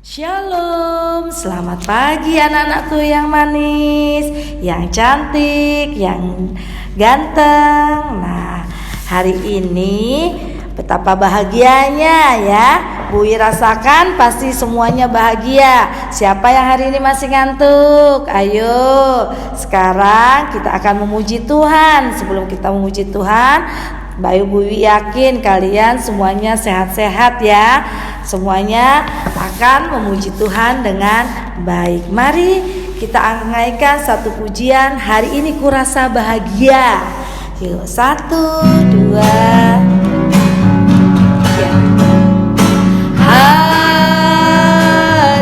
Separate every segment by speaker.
Speaker 1: Shalom, selamat pagi anak-anakku yang manis, yang cantik, yang ganteng. Nah, hari ini betapa bahagianya ya. Bui rasakan pasti semuanya bahagia. Siapa yang hari ini masih ngantuk? Ayo, sekarang kita akan memuji Tuhan. Sebelum kita memuji Tuhan, Bayu Bui yakin kalian semuanya sehat-sehat ya. Semuanya akan memuji Tuhan dengan baik. Mari kita angaikan satu pujian. Hari ini kurasa bahagia. Yuk, 1, 2, 3.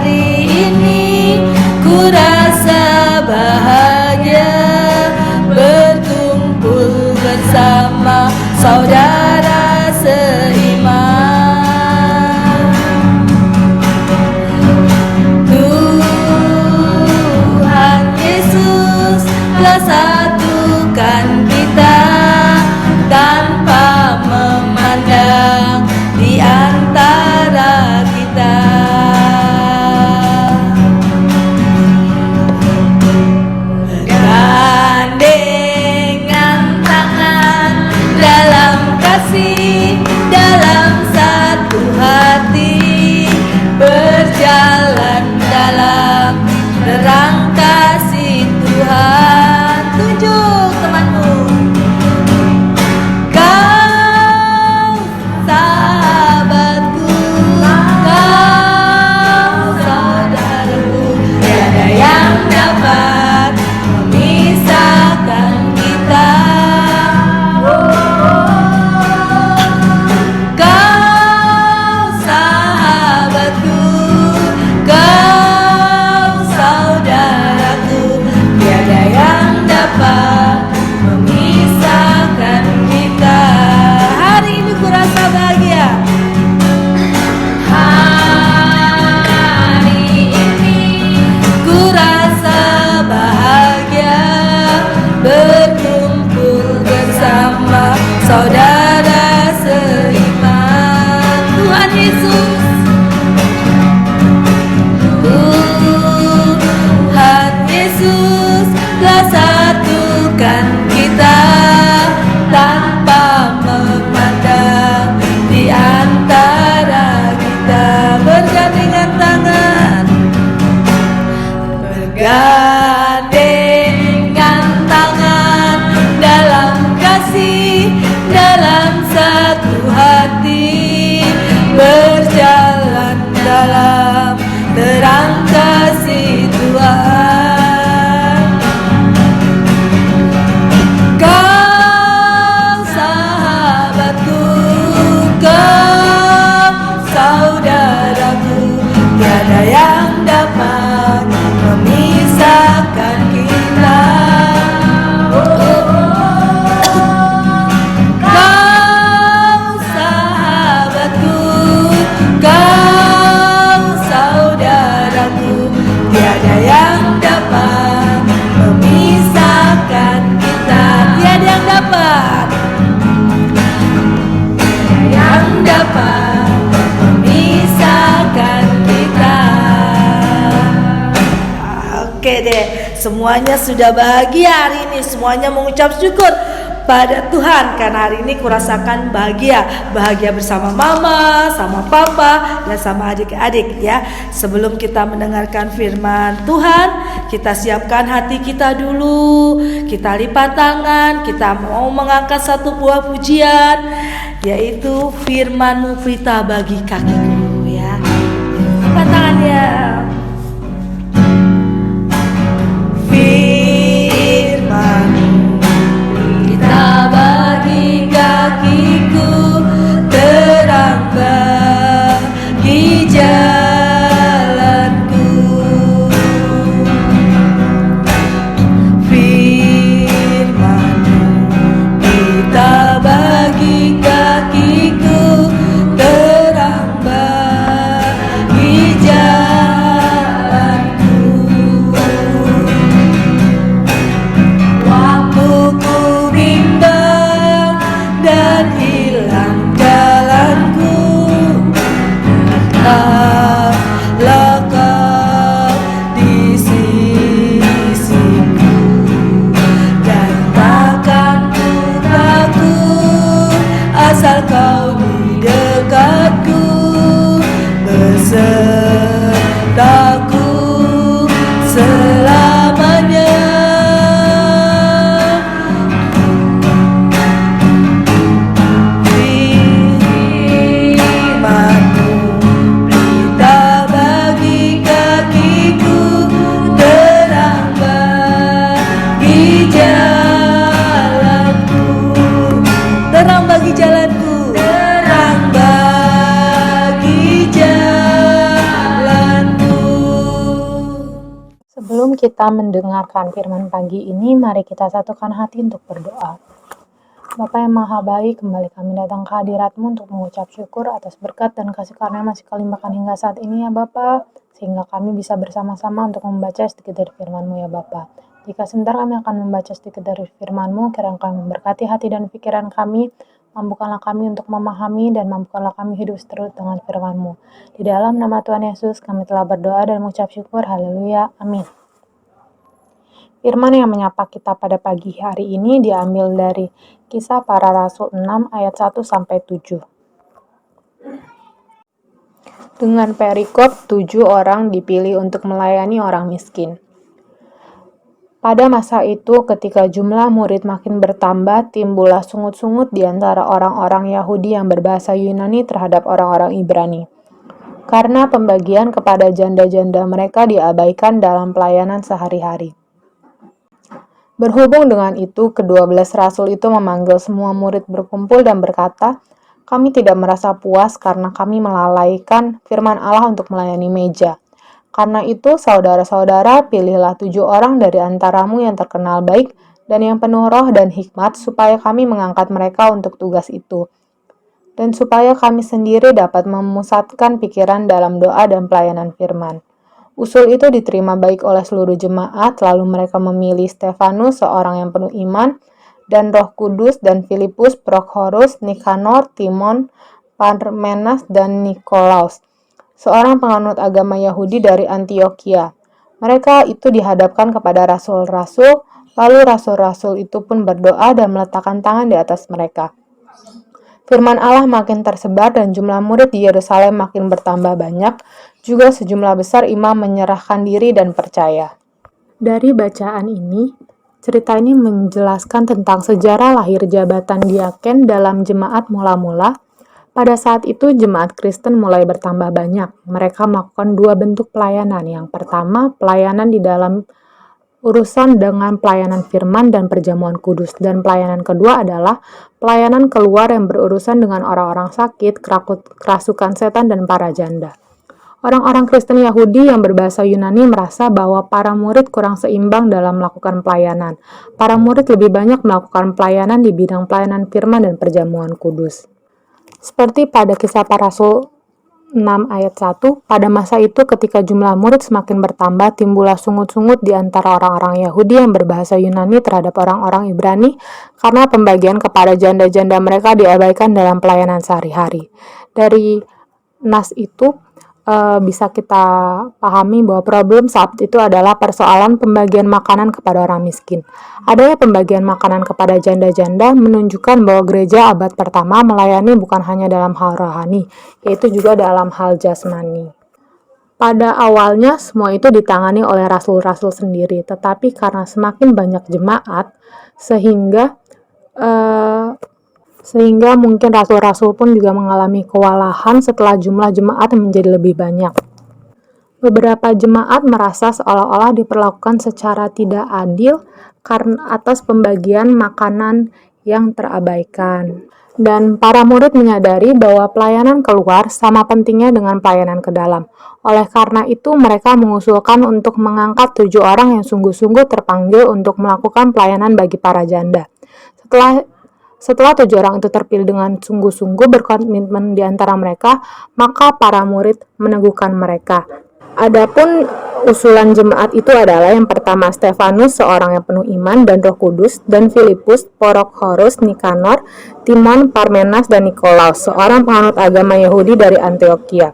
Speaker 1: Hari ini kurasa bahagia, berkumpul bersama saudara seiman. Tuhan Yesus telah satukan kita tanpa memandang di antara kita. Bergandengan tangan dalam kasih, dalam satu hati, berjalan dalam terang kasih Tuhan. Tunjuk temanmu, kau sahabatku, kau saudaraku, tiada yang dapat memisahkan kita. Kau sahabatku, kau saudaraku, tiada yang dapat memisahkan kita. Hari ini kurasa bahagia. Hari ini kurasa bahagia, berkumpul bersama saudara seiman. Tuhan Yesus, Tuhan Yesus telah satukan kita tanpa memandang di antara kita. Bergandengan tangan, bergandengan tangan dalam kasih, dalam satu hati, berjalan dalam terang kasih Tuhan. Kau sahabatku, kau saudaraku, tiada yang dapat memisahkan kita. Kau sahabatku, kau saudaraku, tiada yang dapat memisahkan kita. Tiada yang dapat, tiada yang dapat memisahkan kita. Oke deh, semuanya sudah bahagia hari ini. Semuanya mengucap syukur pada Tuhan karena hari ini kurasakan bahagia. Bahagia bersama mama, sama papa, dan sama adik-adik ya. Sebelum kita mendengarkan firman Tuhan, kita siapkan hati kita dulu. Kita lipat tangan, kita mau mengangkat satu buah pujian, yaitu firman-Mu pelita bagi kakiku ya. Lipat tangannya. Firman-Mu pelita bagi kakiku, terang bagi jalanku. Firman-Mu pelita bagi kakiku, terang bagi
Speaker 2: kita mendengarkan firman pagi ini, mari kita satukan hati untuk berdoa. Bapa yang Maha Baik, kembali kami datang ke hadirat-Mu untuk mengucap syukur atas berkat dan kasih karunia masih Kau limpahkan hingga saat ini ya Bapa, sehingga kami bisa bersama-sama untuk membaca sedikit dari firman-Mu ya Bapa. Jika sebentar kami akan membaca sedikit dari firman-Mu, kiranya Kau memberkati hati dan pikiran kami, mampukanlah kami untuk memahami dan mampukanlah kami hidup seturut dengan firman-Mu. Di dalam nama Tuhan Yesus kami telah berdoa dan mengucap syukur, haleluya, amin. Firman yang menyapa kita pada pagi hari ini diambil dari Kisah Para Rasul 6 ayat 1-7. Dengan perikop, 7 orang dipilih untuk melayani orang miskin. Pada masa itu, ketika jumlah murid makin bertambah, timbullah sungut-sungut di antara orang-orang Yahudi yang berbahasa Yunani terhadap orang-orang Ibrani. Karena pembagian kepada janda-janda mereka diabaikan dalam pelayanan sehari-hari. Berhubung dengan itu, ke-12 rasul itu memanggil semua murid berkumpul dan berkata, "Kami tidak merasa puas karena kami melalaikan firman Allah untuk melayani meja. Karena itu, saudara-saudara, pilihlah 7 orang dari antaramu yang terkenal baik dan yang penuh roh dan hikmat, supaya kami mengangkat mereka untuk tugas itu. Dan supaya kami sendiri dapat memusatkan pikiran dalam doa dan pelayanan firman." Usul itu diterima baik oleh seluruh jemaat, lalu mereka memilih Stefanus, seorang yang penuh iman, dan Roh Kudus, dan Filipus, Prokhorus, Nikanor, Timon, Parmenas, dan Nikolaus, seorang penganut agama Yahudi dari Antioquia. Mereka itu dihadapkan kepada rasul-rasul, lalu rasul-rasul itu pun berdoa dan meletakkan tangan di atas mereka. Firman Allah makin tersebar dan jumlah murid di Yerusalem makin bertambah banyak, juga sejumlah besar imam menyerahkan diri dan percaya. Dari bacaan ini, cerita ini menjelaskan tentang sejarah lahir jabatan diaken dalam jemaat mula-mula. Pada saat itu, jemaat Kristen mulai bertambah banyak. Mereka melakukan 2 bentuk pelayanan. Yang pertama, pelayanan di dalam urusan dengan pelayanan firman dan perjamuan kudus. Dan pelayanan kedua adalah pelayanan keluar yang berurusan dengan orang-orang sakit, kerasukan setan, dan para janda. Orang-orang Kristen Yahudi yang berbahasa Yunani merasa bahwa para murid kurang seimbang dalam melakukan pelayanan. Para murid lebih banyak melakukan pelayanan di bidang pelayanan firman dan perjamuan kudus. Seperti pada Kisah Para Rasul 6 ayat 1, pada masa itu ketika jumlah murid semakin bertambah, timbullah sungut-sungut di antara orang-orang Yahudi yang berbahasa Yunani terhadap orang-orang Ibrani, karena pembagian kepada janda-janda mereka diabaikan dalam pelayanan sehari-hari. Dari nas itu bisa kita pahami bahwa problem saat itu adalah persoalan pembagian makanan kepada orang miskin. Adanya pembagian makanan kepada janda-janda menunjukkan bahwa gereja abad pertama melayani bukan hanya dalam hal rohani, yaitu juga dalam hal jasmani. Pada awalnya semua itu ditangani oleh rasul-rasul sendiri, tetapi karena semakin banyak jemaat, sehingga mungkin rasul-rasul pun juga mengalami kewalahan setelah jumlah jemaat menjadi lebih banyak. Beberapa jemaat merasa seolah-olah diperlakukan secara tidak adil karena atas pembagian makanan yang terabaikan. Dan para murid menyadari bahwa pelayanan keluar sama pentingnya dengan pelayanan ke dalam. Oleh karena itu, mereka mengusulkan untuk mengangkat 7 orang yang sungguh-sungguh terpanggil untuk melakukan pelayanan bagi para janda. Setelah 7 orang itu terpilih dengan sungguh-sungguh berkomitmen di antara mereka, maka para murid meneguhkan mereka. Adapun usulan jemaat itu adalah yang pertama Stefanus, seorang yang penuh iman dan Roh Kudus, dan Filipus, Prokhorus, Nikanor, Timon, Parmenas, dan Nikolaus, seorang penganut agama Yahudi dari Antioquia.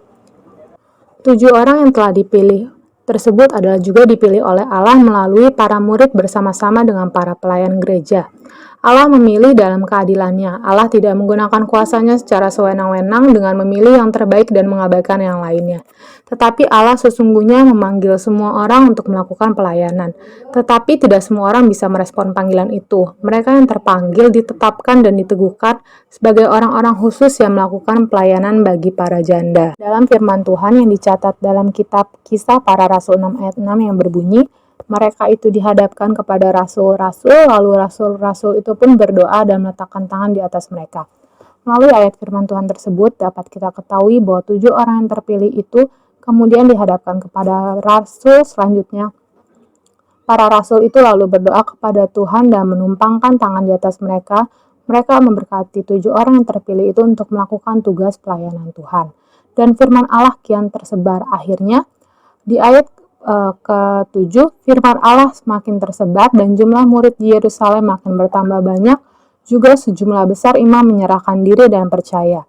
Speaker 2: 7 orang yang telah dipilih tersebut adalah juga dipilih oleh Allah melalui para murid bersama-sama dengan para pelayan gereja. Allah memilih dalam keadilannya. Allah tidak menggunakan kuasanya secara sewenang-wenang dengan memilih yang terbaik dan mengabaikan yang lainnya. Tetapi Allah sesungguhnya memanggil semua orang untuk melakukan pelayanan. Tetapi tidak semua orang bisa merespon panggilan itu. Mereka yang terpanggil ditetapkan dan diteguhkan sebagai orang-orang khusus yang melakukan pelayanan bagi para janda. Dalam firman Tuhan yang dicatat dalam kitab Kisah Para Rasul 6 ayat 6 yang berbunyi, mereka itu dihadapkan kepada rasul-rasul, lalu rasul-rasul itu pun berdoa dan meletakkan tangan di atas mereka. Melalui ayat firman Tuhan tersebut dapat kita ketahui bahwa 7 orang yang terpilih itu kemudian dihadapkan kepada rasul selanjutnya. Para rasul itu lalu berdoa kepada Tuhan dan menumpangkan tangan di atas mereka. Mereka memberkati 7 orang yang terpilih itu untuk melakukan tugas pelayanan Tuhan. Dan firman Allah kian tersebar. Akhirnya di ayat ke-7, firman Allah semakin tersebar dan jumlah murid di Yerusalem makin bertambah banyak. Juga sejumlah besar imam menyerahkan diri dan percaya.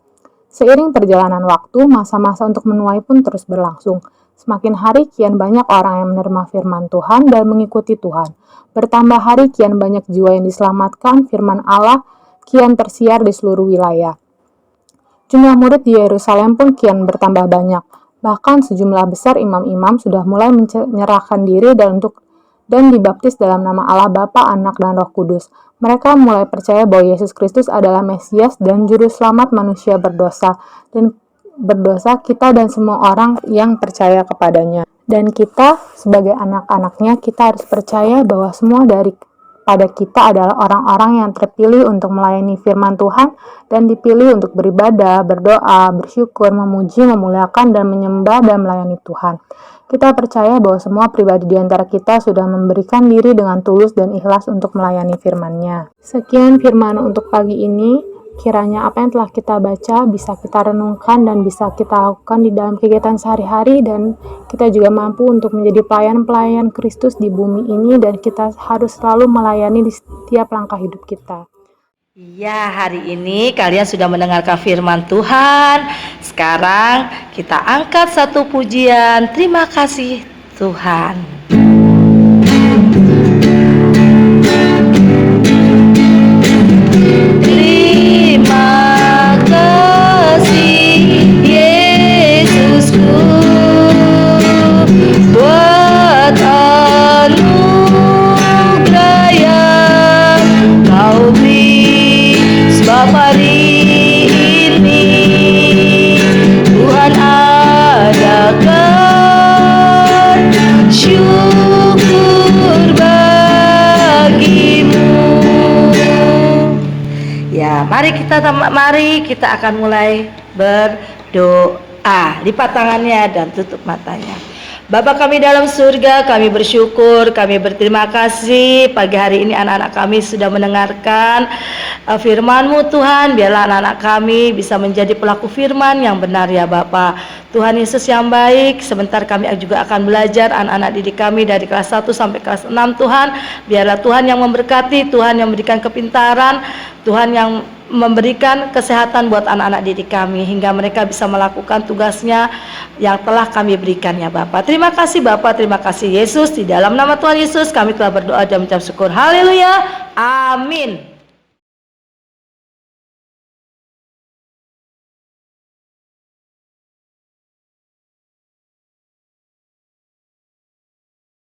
Speaker 2: Seiring perjalanan waktu, masa-masa untuk menuai pun terus berlangsung. Semakin hari kian banyak orang yang menerima firman Tuhan dan mengikuti Tuhan. Bertambah hari kian banyak jiwa yang diselamatkan, firman Allah kian tersiar di seluruh wilayah. Jumlah murid di Yerusalem pun kian bertambah banyak. Bahkan sejumlah besar imam-imam sudah mulai menyerahkan diri dan dibaptis dalam nama Allah Bapa, Anak, dan Roh Kudus. Mereka mulai percaya bahwa Yesus Kristus adalah Mesias dan Juru Selamat manusia berdosa kita dan semua orang yang percaya kepadanya. Dan kita sebagai anak-anaknya, kita harus percaya bahwa semua pada kita adalah orang-orang yang terpilih untuk melayani firman Tuhan dan dipilih untuk beribadah, berdoa, bersyukur, memuji, memuliakan, dan menyembah dan melayani Tuhan. Kita percaya bahwa semua pribadi di antara kita sudah memberikan diri dengan tulus dan ikhlas untuk melayani firman-Nya. Sekian firman untuk pagi ini. Kiranya apa yang telah kita baca bisa kita renungkan dan bisa kita lakukan di dalam kegiatan sehari-hari, dan kita juga mampu untuk menjadi pelayan-pelayan Kristus di bumi ini, dan kita harus selalu melayani di setiap langkah hidup kita.
Speaker 1: Ya, hari ini kalian sudah mendengarkan firman Tuhan. Sekarang kita angkat satu pujian. Terima kasih Tuhan. Terima kasih Yesusku buat anugerah yang Kau beri, sebab hari ini Tuhan adakan syukur bagimu. Ya, mari kita akan mulai berdoa. Lipat tangannya dan tutup matanya. Bapa kami dalam surga, kami bersyukur, kami berterima kasih pagi hari ini anak-anak kami sudah mendengarkan firman-Mu Tuhan. Biarlah anak-anak kami bisa menjadi pelaku firman yang benar ya Bapa. Tuhan Yesus yang baik, sebentar kami juga akan belajar anak-anak didik kami dari kelas 1 sampai kelas 6 Tuhan. Biarlah Tuhan yang memberkati, Tuhan yang memberikan kepintaran, Tuhan yang memberikan kesehatan buat anak-anak didik kami hingga mereka bisa melakukan tugasnya yang telah kami berikan ya Bapak. Terima kasih Bapak, terima kasih Yesus. Di dalam nama Tuhan Yesus kami telah berdoa dan mengucap syukur. Haleluya. Amin.